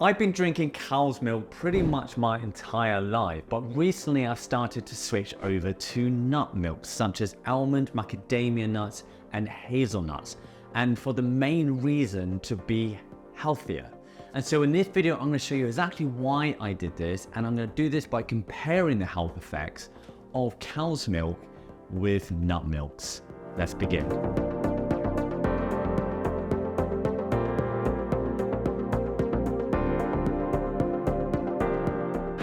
I've been drinking cow's milk pretty much my entire life, but recently I've started to switch over to nut milks such as almond, macadamia nuts, and hazelnuts, and for the main reason to be healthier. And so in this video, I'm going to show you exactly why I did this, and I'm going to do this by comparing the health effects of cow's milk with nut milks. Let's begin.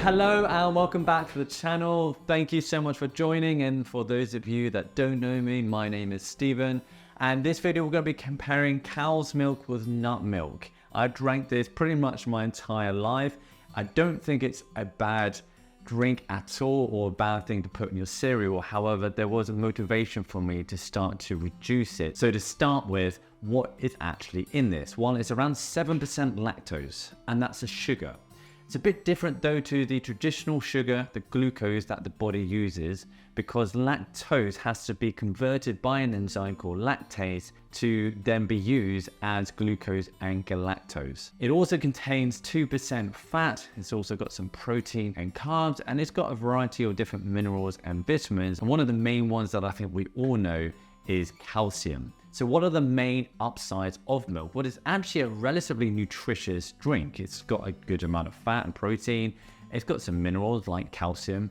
Hello and welcome back to the channel. Thank you so much for joining, and for those of you that don't know me, my name is Steven, and this video we're going to be comparing cow's milk with nut milk. I drank this pretty much my entire life. I don't think it's a bad drink at all or a bad thing to put in your cereal. However, there was a motivation for me to start to reduce it. So to start with, what is actually in this? Well, it's around 7% lactose, and that's a sugar. It's a bit different though to the traditional sugar, the glucose that the body uses, because lactose has to be converted by an enzyme called lactase to then be used as glucose and galactose. It also contains 2% fat, it's also got some protein and carbs, and it's got a variety of different minerals and vitamins. And one of the main ones that I think we all know is calcium. So what are the main upsides of milk? Well, it's actually a relatively nutritious drink. It's got a good amount of fat and protein. It's got some minerals like calcium.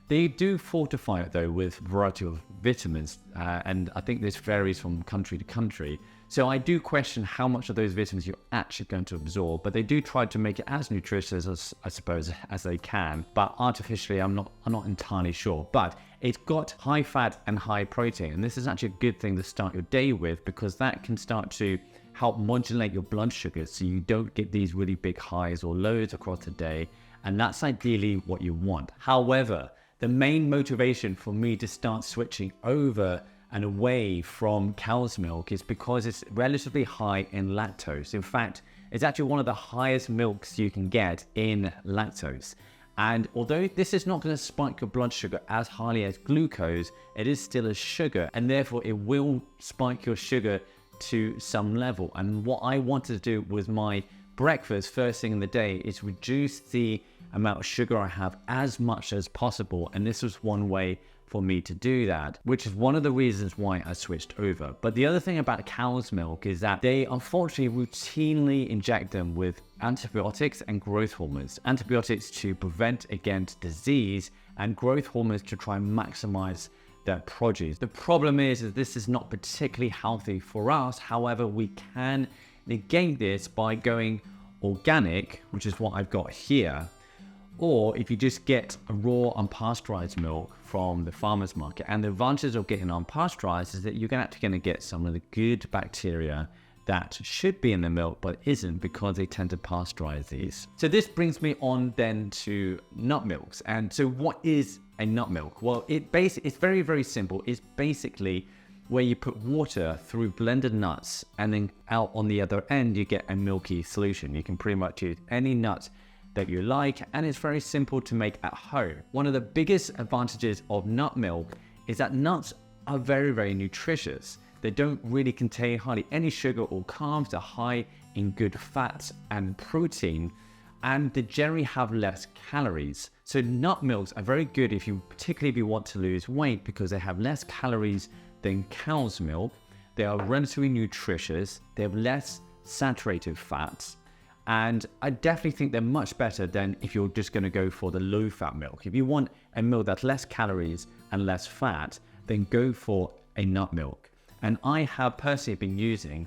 They do fortify it though with a variety of vitamins, and I think this varies from country to country. So I do question how much of those vitamins you're actually going to absorb, but they do try to make it as nutritious as, I suppose, as they can. But artificially, I'm not entirely sure. But it's got high fat and high protein, and this is actually a good thing to start your day with, because that can start to help modulate your blood sugar so you don't get these really big highs or lows across the day, and that's ideally what you want. However, the main motivation for me to start switching over and away from cow's milk is because it's relatively high in lactose. In fact, it's actually one of the highest milks you can get in lactose. And although this is not going to spike your blood sugar as highly as glucose, it is still a sugar, and therefore it will spike your sugar to some level. And what I wanted to do with my breakfast first thing in the day is reduce the amount of sugar I have as much as possible, and this was one way for me to do that, which is one of the reasons why I switched over. But the other thing about cow's milk is that they unfortunately routinely inject them with antibiotics and growth hormones. Antibiotics to prevent against disease, and growth hormones to try and maximize their produce. The problem is this is not particularly healthy for us. However, we can negate this by going organic, which is what I've got here. Or if you just get a raw unpasteurized milk from the farmer's market. And the advantage of getting unpasteurized is that you're actually going to get some of the good bacteria that should be in the milk but isn't, because they tend to pasteurize these. So this brings me on then to nut milks. And so what is a nut milk? Well, it's very, very simple. It's basically where you put water through blended nuts, and then out on the other end you get a milky solution. You can pretty much use any nut that you like, and it's very simple to make at home. One of the biggest advantages of nut milk is that nuts are very, very nutritious. They don't really contain hardly any sugar or carbs. They're high in good fats and protein, and they generally have less calories. So nut milks are very good particularly if you want to lose weight, because they have less calories than cow's milk. They are relatively nutritious. They have less saturated fats. And I definitely think they're much better than if you're just going to go for the low-fat milk. If you want a milk that's less calories and less fat, then go for a nut milk. And I have personally been using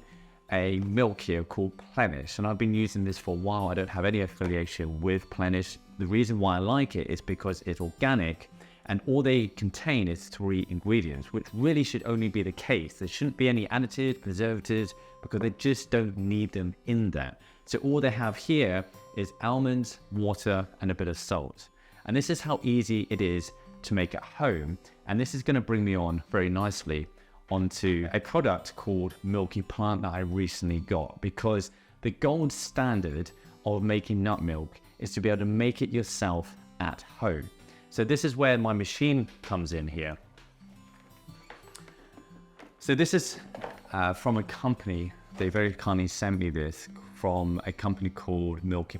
a milk here called Plenish, and I've been using this for a while. I don't have any affiliation with Plenish. The reason why I like it is because it's organic, and all they contain is 3 ingredients, which really should only be the case. There shouldn't be any additives, preservatives, because they just don't need them in there. So all they have here is almonds, water, and a bit of salt. And this is how easy it is to make at home. And this is going to bring me on very nicely onto a product called Milky plant that I recently got, because the gold standard of making nut milk is to be able to make it yourself at home. So this is where my machine comes in here. So this is from a company. They very kindly sent me this from a company called Milky.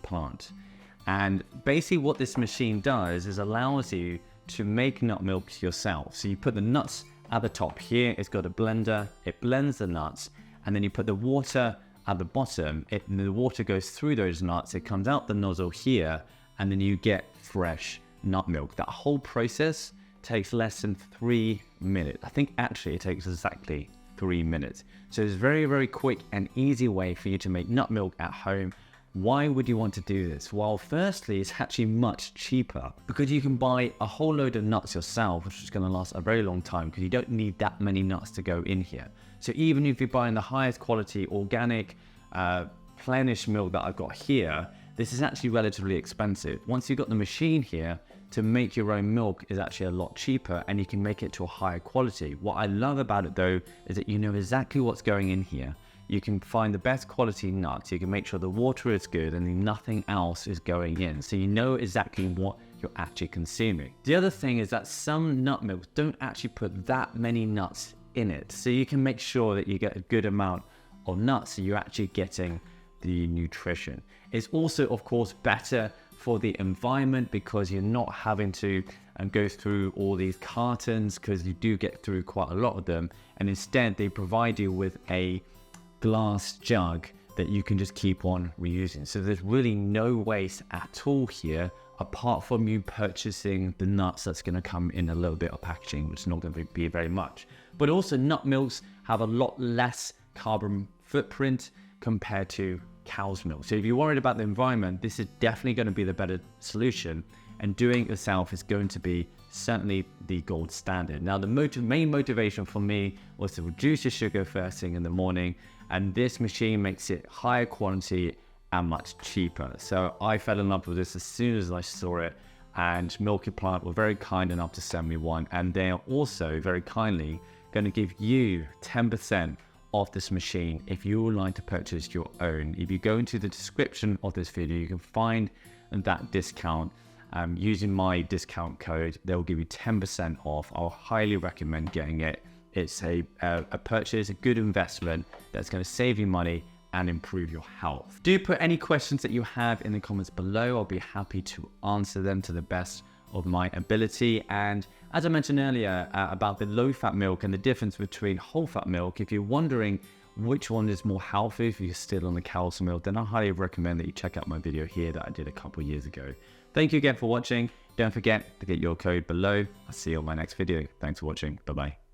And basically what this machine does is allows you to make nut milk yourself. So you put the nuts at the top here, it's got a blender, it blends the nuts, and then you put the water at the bottom, the water goes through those nuts, it comes out the nozzle here, and then you get fresh nut milk. That whole process takes less than 3 minutes. I think actually it takes exactly 3 minutes. So it's a very, very quick and easy way for you to make nut milk at home. Why would you want to do this? Well, firstly, it's actually much cheaper because you can buy a whole load of nuts yourself, which is going to last a very long time because you don't need that many nuts to go in here. So even if you're buying the highest quality organic Plenish milk that I've got here, this is actually relatively expensive. Once you've got the machine here, to make your own milk is actually a lot cheaper and you can make it to a higher quality. What I love about it though, is that you know exactly what's going in here. You can find the best quality nuts, you can make sure the water is good and nothing else is going in. So you know exactly what you're actually consuming. The other thing is that some nut milks don't actually put that many nuts in it. So you can make sure that you get a good amount of nuts so you're actually getting the nutrition. It's also, of course, better for the environment because you're not having to go through all these cartons because you do get through quite a lot of them, and instead they provide you with a glass jug that you can just keep on reusing. So there's really no waste at all here apart from you purchasing the nuts that's going to come in a little bit of packaging, which is not going to be very much. But also nut milks have a lot less carbon footprint compared to cow's milk. So if you're worried about the environment, this is definitely going to be the better solution, and doing it yourself is going to be certainly the gold standard. Now the main motivation for me was to reduce the sugar first thing in the morning, and this machine makes it higher quality and much cheaper. So I fell in love with this as soon as I saw it, and Milky were very kind enough to send me one, and they are also very kindly going to give you 10% of this machine if you would like to purchase your own. If you go into the description of this video, you can find that discount. Using my discount code, they'll give you 10% off. I'll highly recommend getting it. It's a purchase, a good investment that's going to save you money and improve your health. Do put any questions that you have in the comments below. I'll be happy to answer them to the best of my ability. And as I mentioned earlier about the low-fat milk and the difference between whole-fat milk, if you're wondering which one is more healthy if you're still on the cow's milk, then I highly recommend that you check out my video here that I did a couple years ago. Thank you again for watching. Don't forget to get your code below. I'll see you on my next video. Thanks for watching. Bye-bye.